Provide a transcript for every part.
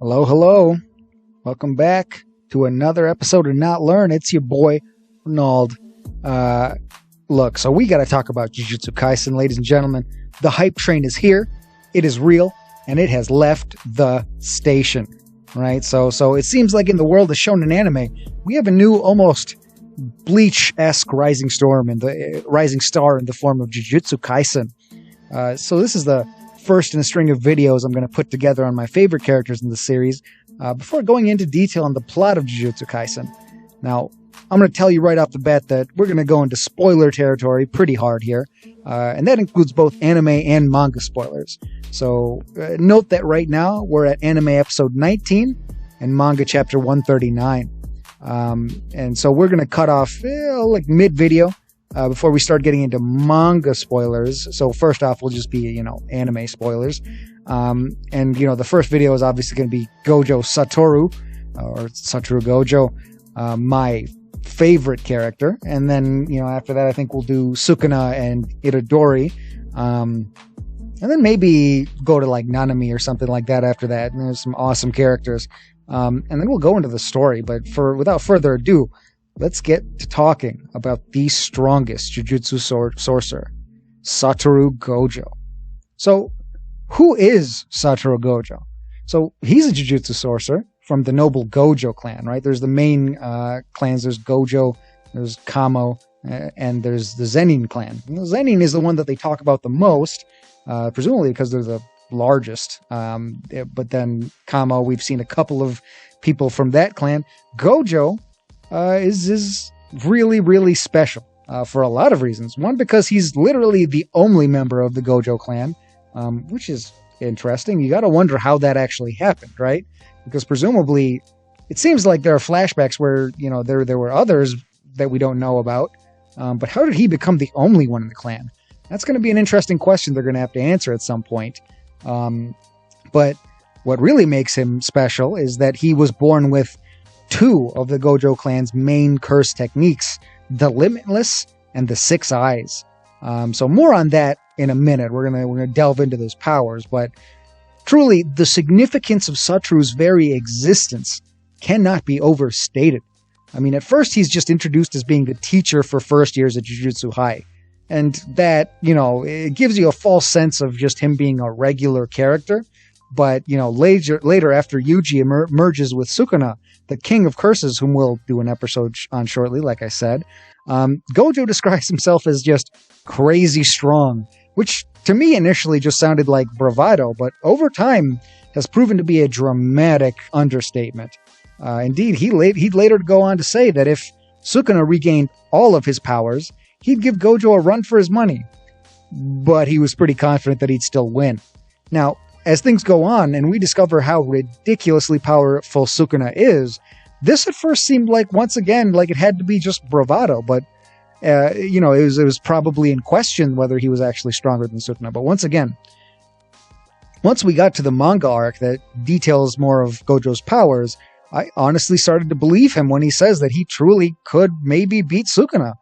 Hello, hello. Welcome back to another episode of Not Learn. It's your boy, Ronald. Look, so we got to talk about Jujutsu Kaisen, ladies and gentlemen. The hype train is here. It is real, and it has left the station, right? So it seems like in the world of shonen anime, we have a new, almost Bleach-esque rising star in the form of Jujutsu Kaisen. So this is the first in a string of videos I'm going to put together on my favorite characters in the series before going into detail on the plot of Jujutsu Kaisen. Now, I'm going to tell you right off the bat that we're going to go into spoiler territory pretty hard here, and that includes both anime and manga spoilers. So note that right now we're at anime episode 19 and manga chapter 139. And so we're going to cut off like mid-video before we start getting into manga spoilers. So first off, we'll just be, anime spoilers. And, the first video is obviously going to be Gojo Satoru, or Satoru Gojo, my favorite character. And then, after that, I think we'll do Sukuna and Itadori. And then maybe go to like Nanami or something like that after that. And there's some awesome characters. And then we'll go into the story. But without further ado, let's get to talking about the strongest Jujutsu sorcerer, Satoru Gojo. So, who is Satoru Gojo? So, he's a Jujutsu sorcerer from the noble Gojo clan, right? There's the main clans. There's Gojo, there's Kamo, and there's the Zenin clan. And the Zenin is the one that they talk about the most, presumably because they're the largest. But then Kamo, we've seen a couple of people from that clan. Gojo is really, really special for a lot of reasons. One, because he's literally the only member of the Gojo clan, which is interesting. You got to wonder how that actually happened, right? Because presumably, it seems like there are flashbacks where, there were others that we don't know about. But how did he become the only one in the clan? That's going to be an interesting question they're going to have to answer at some point. But what really makes him special is that he was born with two of the Gojo clan's main curse techniques, the Limitless and the Six Eyes. So more on that in a minute. We're gonna delve into those powers, but truly the significance of Satoru's very existence cannot be overstated. I mean, at first he's just introduced as being the teacher for first years at Jujutsu High, and that it gives you a false sense of just him being a regular character. But later after Yuji merges with Sukuna, the King of Curses, whom we'll do an episode on shortly, like I said, Gojo describes himself as just crazy strong, which to me initially just sounded like bravado, but over time has proven to be a dramatic understatement. Indeed, he'd later go on to say that if Sukuna regained all of his powers, he'd give Gojo a run for his money, but he was pretty confident that he'd still win. Now, as things go on and we discover how ridiculously powerful Sukuna is, this at first seemed like, once again, like it had to be just bravado, but it was probably in question whether he was actually stronger than Sukuna. But once we got to the manga arc that details more of Gojo's powers, I honestly started to believe him when he says that he truly could maybe beat Sukuna.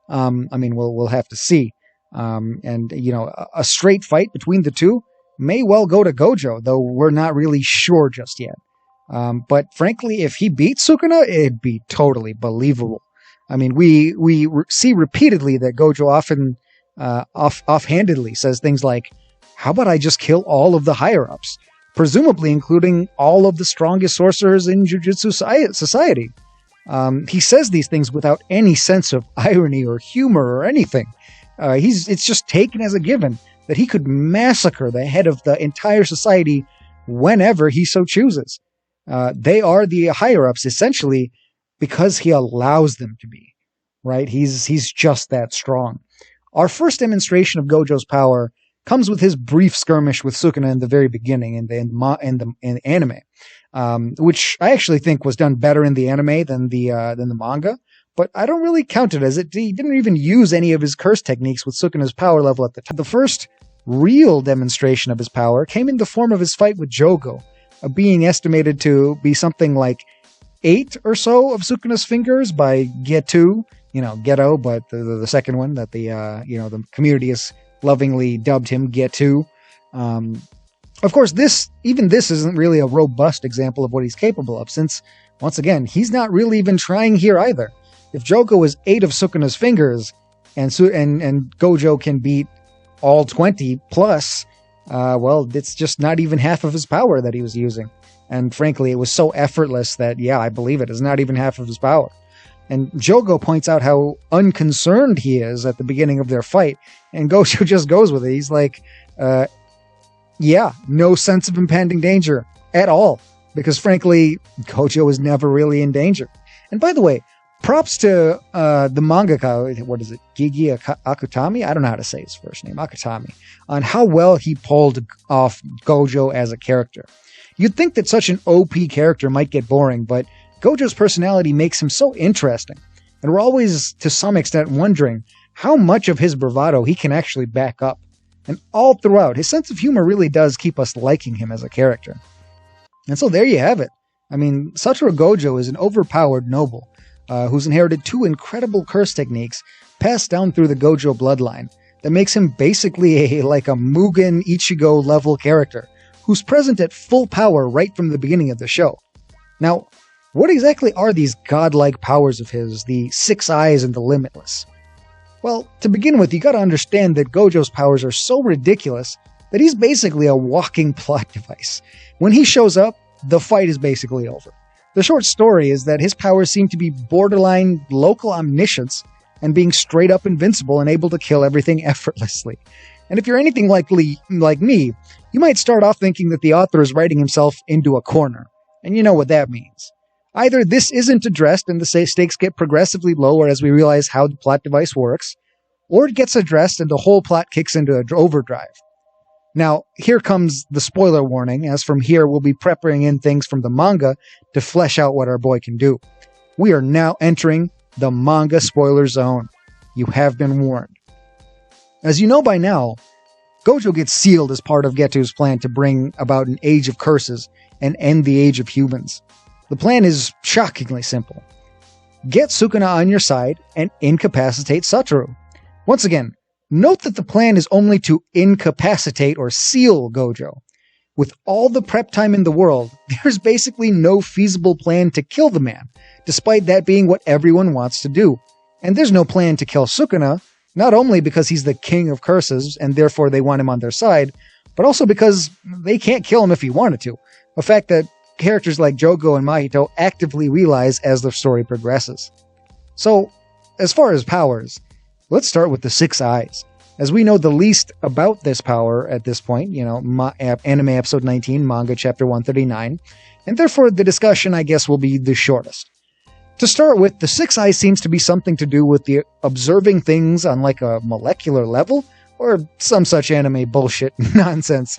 We'll have to see. A straight fight between the two may well go to Gojo, though we're not really sure just yet. But frankly, if he beats Sukuna, it'd be totally believable. I mean, we see repeatedly that Gojo often offhandedly says things like, how about I just kill all of the higher-ups? Presumably including all of the strongest sorcerers in Jujutsu society. He says these things without any sense of irony or humor or anything. It's just taken as a given that he could massacre the head of the entire society whenever he so chooses. They are the higher-ups, essentially, because he allows them to be, right? He's just that strong. Our first demonstration of Gojo's power comes with his brief skirmish with Sukuna in the very beginning in the anime, which I actually think was done better in the anime than the manga. But I don't really count it as it. He didn't even use any of his curse techniques with Sukuna's power level at the time. The first real demonstration of his power came in the form of his fight with Jogo, a being estimated to be something like 8 or so of Sukuna's fingers by Geto, but the second one that the community has lovingly dubbed him Geto. Of course, this isn't really a robust example of what he's capable of, since, once again, he's not really even trying here either. If Jogo is 8 of Sukuna's fingers, and Gojo can beat all 20 plus, well, it's just not even half of his power that he was using. And frankly, it was so effortless that, yeah, I believe it is not even half of his power. And Jogo points out how unconcerned he is at the beginning of their fight, and Gojo just goes with it. He's like, yeah, no sense of impending danger at all, because frankly, Gojo is never really in danger. And by the way, props to the mangaka, what is it, Gigi Akutami? I don't know how to say his first name, Akutami, on how well he pulled off Gojo as a character. You'd think that such an OP character might get boring, but Gojo's personality makes him so interesting, and we're always, to some extent, wondering how much of his bravado he can actually back up. And all throughout, his sense of humor really does keep us liking him as a character. And so there you have it. I mean, Satoru Gojo is an overpowered noble who's inherited 2 incredible curse techniques passed down through the Gojo bloodline that makes him basically like a Mugen Ichigo level character who's present at full power right from the beginning of the show. Now, what exactly are these godlike powers of his, the 6 eyes and the limitless? Well, to begin with, you gotta understand that Gojo's powers are so ridiculous that he's basically a walking plot device. When he shows up, the fight is basically over. The short story is that his powers seem to be borderline local omniscience and being straight up invincible and able to kill everything effortlessly. And if you're anything like me, you might start off thinking that the author is writing himself into a corner. And you know what that means. Either this isn't addressed and the stakes get progressively lower as we realize how the plot device works, or it gets addressed and the whole plot kicks into overdrive. Now, here comes the spoiler warning, as from here we'll be prepping in things from the manga to flesh out what our boy can do. We are now entering the manga spoiler zone. You have been warned. As you know by now, Gojo gets sealed as part of Getu's plan to bring about an age of curses and end the age of humans. The plan is shockingly simple. Get Sukuna on your side and incapacitate Satoru. Once again, note that the plan is only to incapacitate or seal Gojo. With all the prep time in the world, there's basically no feasible plan to kill the man, despite that being what everyone wants to do. And there's no plan to kill Sukuna, not only because he's the king of curses and therefore they want him on their side, but also because they can't kill him if he wanted to. A fact that characters like Jogo and Mahito actively realize as the story progresses. So, as far as powers, let's start with the 6 eyes. As we know the least about this power at this point, anime episode 19, manga chapter 139, and therefore the discussion, I guess, will be the shortest. To start with, the 6 eyes seems to be something to do with the observing things on like a molecular level, or some such anime bullshit nonsense.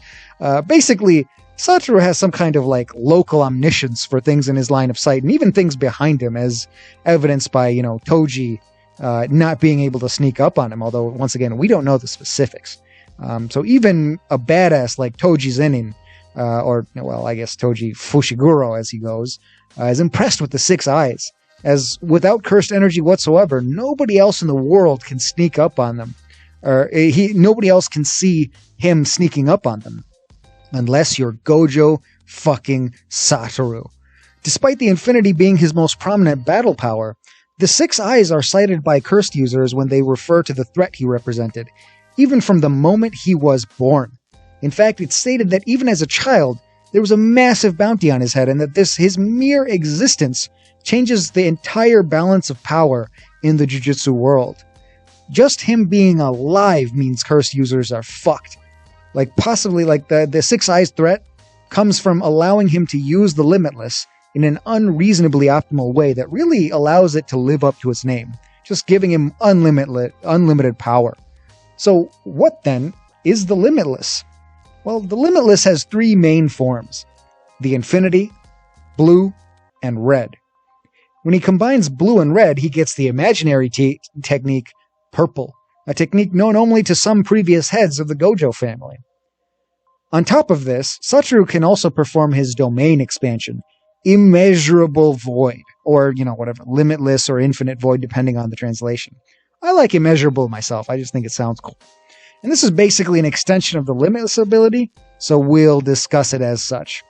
Basically, Satoru has some kind of like local omniscience for things in his line of sight, and even things behind him, as evidenced by, Toji not being able to sneak up on him, although, once again, we don't know the specifics. So even a badass like Toji Zenin, I guess Toji Fushiguro as he goes, is impressed with the 6 eyes, as without cursed energy whatsoever, nobody else in the world can sneak up on them, or nobody else can see him sneaking up on them, unless you're Gojo fucking Satoru. Despite the Infinity being his most prominent battle power, the 6 eyes are cited by cursed users when they refer to the threat he represented, even from the moment he was born. In fact, it's stated that even as a child, there was a massive bounty on his head, and that his mere existence changes the entire balance of power in the Jujutsu world. Just him being alive means cursed users are fucked. Possibly the 6 eyes threat comes from allowing him to use the Limitless in an unreasonably optimal way that really allows it to live up to its name, just giving him unlimited power. So what then is the Limitless? Well, the Limitless has 3 main forms: the Infinity, Blue, and Red. When he combines Blue and Red, he gets the imaginary technique Purple, a technique known only to some previous heads of the Gojo family. On top of this, Satoru can also perform his domain expansion, Immeasurable Void, or, Limitless or Infinite Void, depending on the translation. I like Immeasurable myself, I just think it sounds cool. And this is basically an extension of the Limitless ability, so we'll discuss it as such.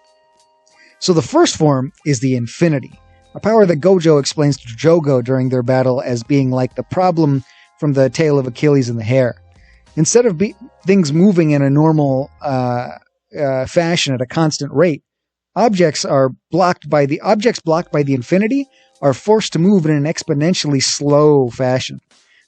So the first form is the Infinity, a power that Gojo explains to Jogo during their battle as being like the problem from the tale of Achilles and the hare. Instead of things moving in a normal fashion at a constant rate, objects blocked by the Infinity are forced to move in an exponentially slow fashion.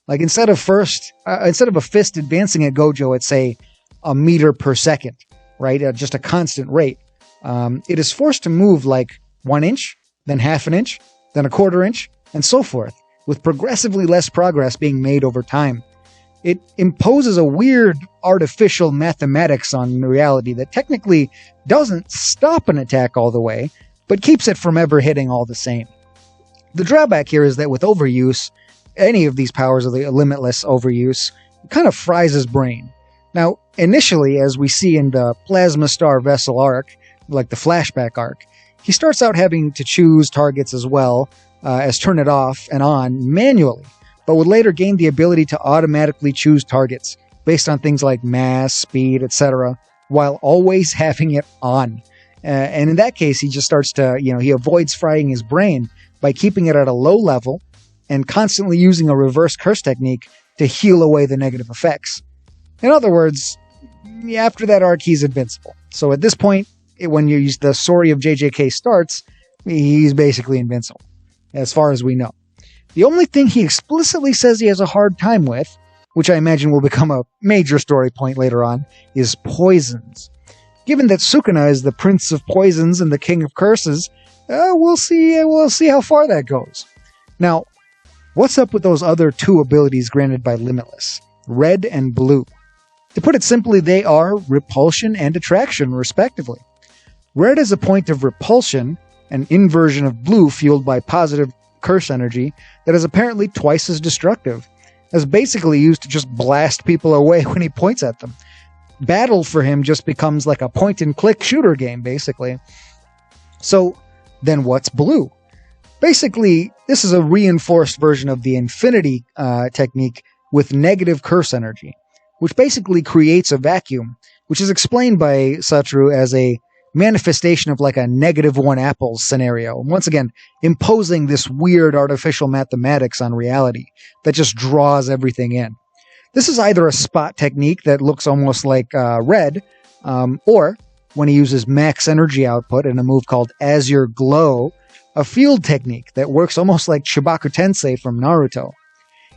Like instead of a fist advancing at Gojo at say a meter per second, right, at just a constant rate, it is forced to move like 1 inch, then half an inch, then a quarter inch, and so forth, with progressively less progress being made over time. It imposes a weird artificial mathematics on reality that technically doesn't stop an attack all the way, but keeps it from ever hitting all the same. The drawback here is that with overuse, any of these powers of the Limitless overuse, it kind of fries his brain. Now, initially, as we see in the Plasma Star Vessel arc, like the flashback arc, he starts out having to choose targets as well as turn it off and on manually, but would later gain the ability to automatically choose targets based on things like mass, speed, etc., while always having it on. And in that case, he just starts to, he avoids frying his brain by keeping it at a low level and constantly using a reverse curse technique to heal away the negative effects. In other words, after that arc, he's invincible. So at this point, when you use the story of JJK starts, he's basically invincible, as far as we know. The only thing he explicitly says he has a hard time with, which I imagine will become a major story point later on, is poisons. Given that Sukuna is the prince of poisons and the king of curses, we'll see how far that goes. Now, what's up with those other two abilities granted by Limitless, red and blue? To put it simply, they are repulsion and attraction, respectively. Red is a point of repulsion, an inversion of blue fueled by positive curse energy that is apparently twice as destructive, as basically used to just blast people away when he points at them. Battle for him just becomes like a point-and-click shooter game, basically. So, then what's blue? Basically, this is a reinforced version of the Infinity technique with negative curse energy, which basically creates a vacuum, which is explained by Satoru as a manifestation of like a -1 apples scenario. Once again, imposing this weird artificial mathematics on reality that just draws everything in. This is either a spot technique that looks almost like red, or when he uses max energy output in a move called Azure Glow, a field technique that works almost like Shibaku Tensei from Naruto.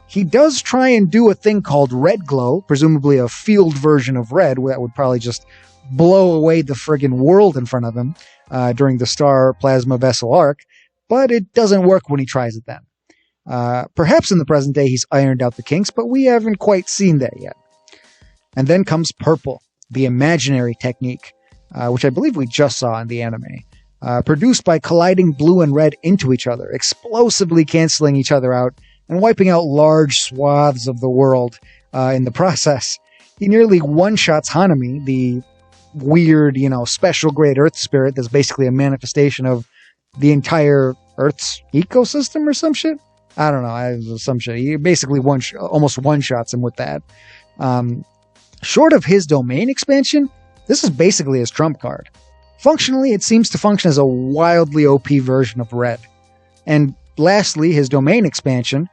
He does try and do a thing called Red Glow, presumably a field version of red that would probably just blow away the friggin' world in front of him during the Star Plasma Vessel arc, but it doesn't work when he tries it then. Perhaps in the present day he's ironed out the kinks, but we haven't quite seen that yet. And then comes Purple, the imaginary technique, which I believe we just saw in the anime. Produced by colliding blue and red into each other, explosively canceling each other out, and wiping out large swaths of the world in the process. He nearly one-shots Hanami, the weird, special grade Earth spirit that's basically a manifestation of the entire Earth's ecosystem or some shit. I don't know, some shit. He basically almost one-shots him with that. Short of his domain expansion, this is basically his trump card. Functionally, it seems to function as a wildly OP version of Red. And lastly, his domain expansion,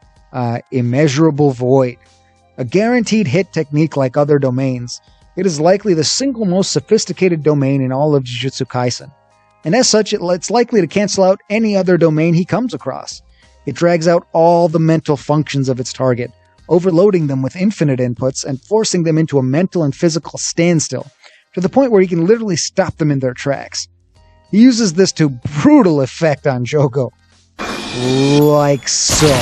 Immeasurable Void. A guaranteed hit technique like other domains, it is likely the single most sophisticated domain in all of Jujutsu Kaisen. And as such, it's likely to cancel out any other domain he comes across. It drags out all the mental functions of its target, overloading them with infinite inputs and forcing them into a mental and physical standstill, to the point where he can literally stop them in their tracks. He uses this to brutal effect on Jogo. Like so.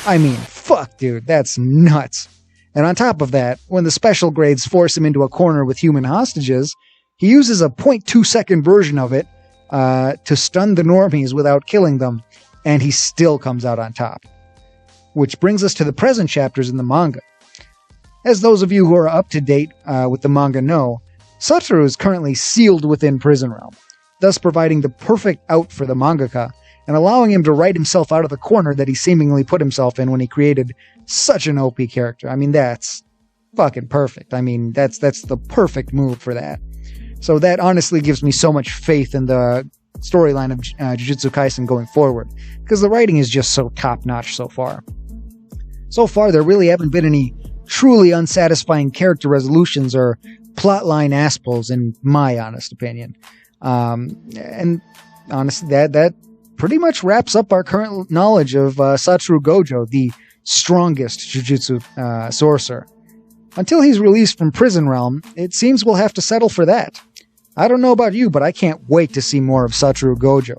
I mean, fuck, dude, that's nuts. And on top of that, when the special grades force him into a corner with human hostages, he uses a 0.2 second version of it to stun the normies without killing them, and he still comes out on top. Which brings us to the present chapters in the manga. As those of you who are up to date with the manga know, Satoru is currently sealed within Prison Realm, thus providing the perfect out for the mangaka, and allowing him to write himself out of the corner that he seemingly put himself in when he created such an OP character. I mean, that's fucking perfect. I mean, that's the perfect move for that. So that honestly gives me so much faith in the storyline of Jujutsu Kaisen going forward, because the writing is just so top-notch so far. So far, there really haven't been any truly unsatisfying character resolutions or plotline assholes, in my honest opinion. And honestly, that pretty much wraps up our current knowledge of Satoru Gojo, the strongest Jujutsu sorcerer. Until he's released from Prison Realm, it seems we'll have to settle for that. I don't know about you, but I can't wait to see more of Satoru Gojo.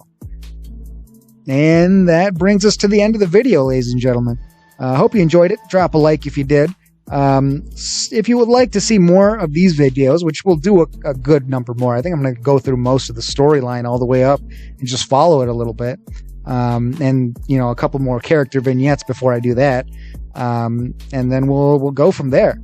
And that brings us to the end of the video, ladies and gentlemen. I hope you enjoyed it. Drop a like if you did. If you would like to see more of these videos, which we'll do a good number more, I think I'm going to go through most of the storyline all the way up and just follow it a little bit. And, you know, a couple more character vignettes before I do that. And then we'll go from there.